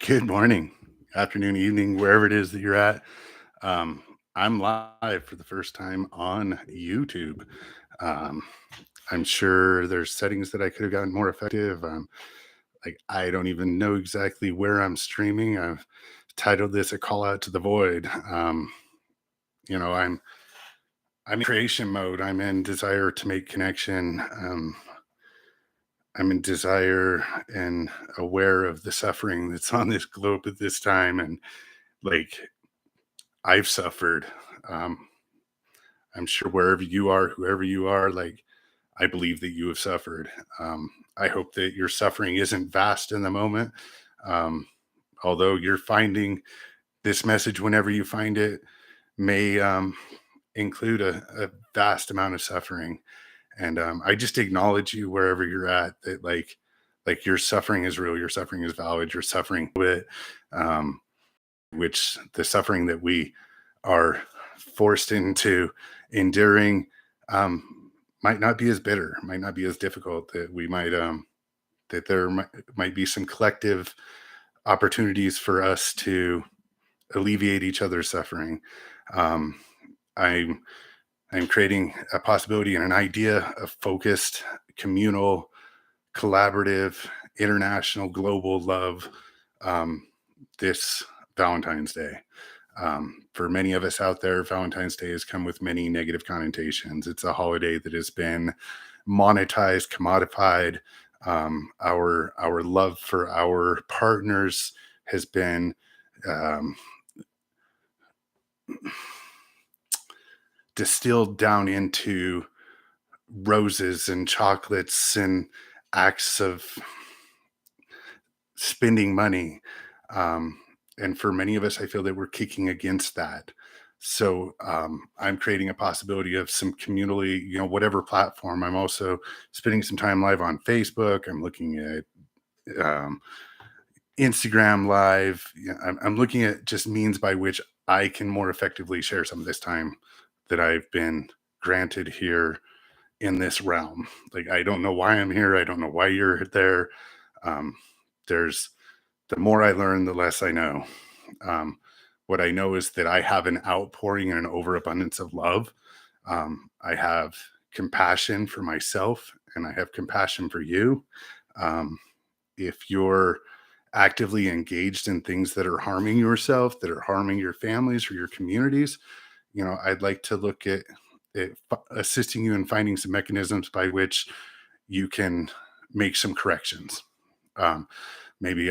Good morning, afternoon, evening, wherever it is that you're at. Um, I'm live for the first time on YouTube. Um, I'm sure there's settings that I could have gotten more effective. Like I don't even know exactly where I'm streaming. I've titled this "A Call Out to the Void." I'm in creation mode. I'm in desire to make connection. I'm in desire and aware of the suffering that's on this globe at this time, and like I've suffered. Um, I'm sure wherever you are, whoever you are, like I believe that you have suffered. I hope that your suffering isn't vast in the moment. Um, Although you're finding this message whenever you find it may include a vast amount of suffering. And I just acknowledge you wherever you're at. That like your suffering is real. Your suffering is valid. Your suffering with um, which the suffering that we are forced into enduring might not be as bitter, might not be as difficult. That we might that there might be some collective opportunities for us to alleviate each other's suffering. Um, I'm I'm creating a possibility and an idea of focused, communal, collaborative, international, global love um, this Valentine's Day. For many of us out there, Valentine's Day has come with many negative connotations. It's a holiday that has been monetized, commodified. Our love for our partners has been um, distilled down into roses and chocolates and acts of spending money. Um, and for many of us, I feel that we're kicking against that. So I'm creating a possibility of some communally, whatever platform. I'm also spending some time live on Facebook. I'm looking at um, Instagram Live. I'm looking at just means by which I can more effectively share some of this time that I've been granted here in this realm. Like, I don't know why I'm here. I don't know why you're there. Um, there's the more I learn, the less I know. Um, what I know is that I have an outpouring and an overabundance of love. I have compassion for myself and I have compassion for you. Um, if you're actively engaged in things that are harming yourself, that are harming your families or your communities, I'd like to look at assisting you in finding some mechanisms by which you can make some corrections. Um, Maybe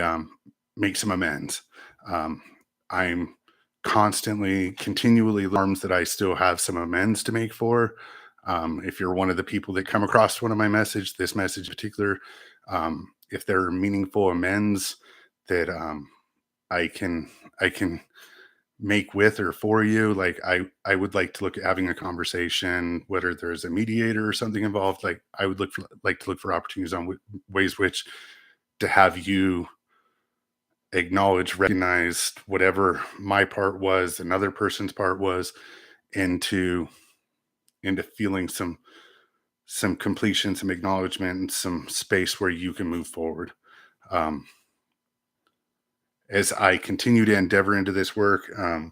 make some amends. Um, I'm constantly, continually alarms that I still have some amends to make for. If you're one of the people that come across one of my this message in particular, if there are meaningful amends that I can I can make with or for you, like I would like to look at having a conversation, whether there's a mediator or something involved. Like I would like to look for opportunities on ways which to have you acknowledge, recognize whatever my part was, another person's part was, into feeling some completion, some acknowledgement, and some space where you can move forward. Um, as I continue to endeavor into this work, I'm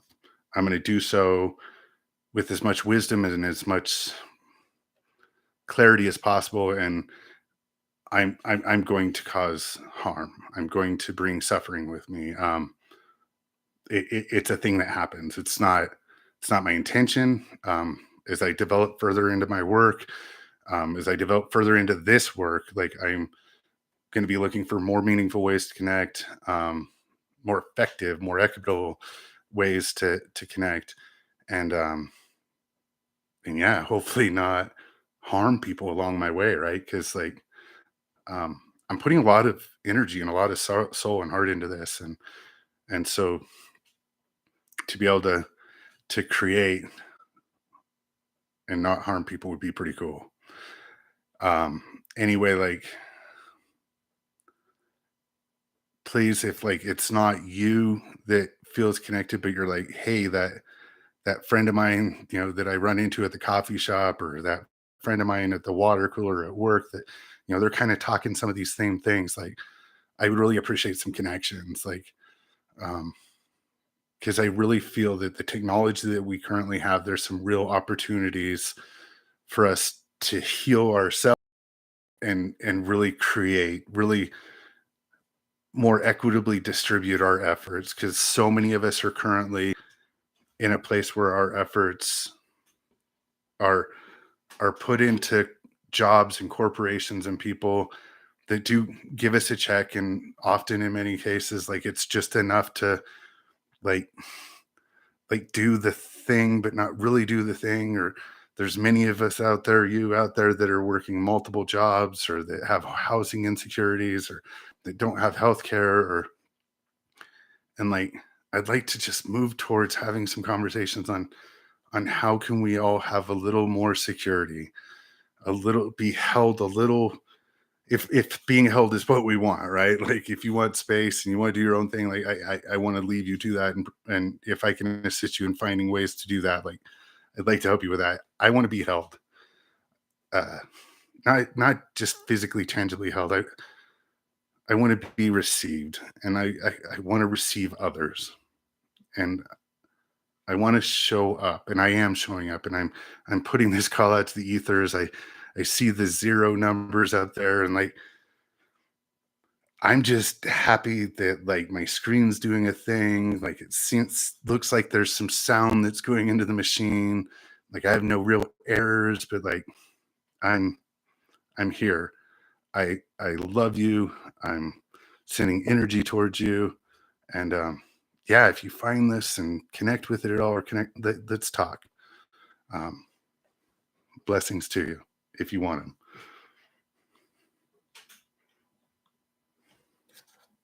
going to do so with as much wisdom and as much clarity as possible. And I'm going to cause harm. I'm going to bring suffering with me. It's a thing that happens. It's not my intention. As I develop further into my work, as I develop further into this work, like I'm going to be looking for more meaningful ways to connect, more effective, more equitable ways to connect, and and yeah, hopefully not harm people along my way, right? Because like um, I'm putting a lot of energy and a lot of soul and heart into this, and so to be able to create and not harm people would be pretty cool. Anyway, like please, if like it's not you that feels connected, but you're like, hey, that friend of mine, that I run into at the coffee shop, or that friend of mine at the water cooler at work, that they're kind of talking some of these same things. Like, I would really appreciate some connections. Like, Because I really feel that the technology that we currently have, there's some real opportunities for us to heal ourselves and really create, really more equitably distribute our efforts. Because so many of us are currently in a place where our efforts are are put into jobs and corporations and people that do give us a check, and often in many cases like it's just enough to like do the thing but not really do the thing. Or there's many of us out there, you out there, that are working multiple jobs, or that have housing insecurities, or that don't have health care, or and like I'd like to just move towards having some conversations on how can we all have a little more security, a little, be held a little, if being held is what we want, right? Like if you want space and you want to do your own thing, like I want to leave you to that, and if I can assist you in finding ways to do that, like I'd like to help you with that. I want to be held, uh, not just physically, tangibly held. I want to be received, and I want to receive others, and I want to show up, and I am showing up, and I'm putting this call out to the ethers. I see the zero numbers out there, and like I'm just happy that like my screen's doing a thing. Like it seems, looks like there's some sound that's going into the machine. Like I have no real errors, but like I'm I'm here. I love you. I'm sending energy towards you. And yeah, if you find this and connect with it at all, or let's talk. Um, blessings to you if you want them.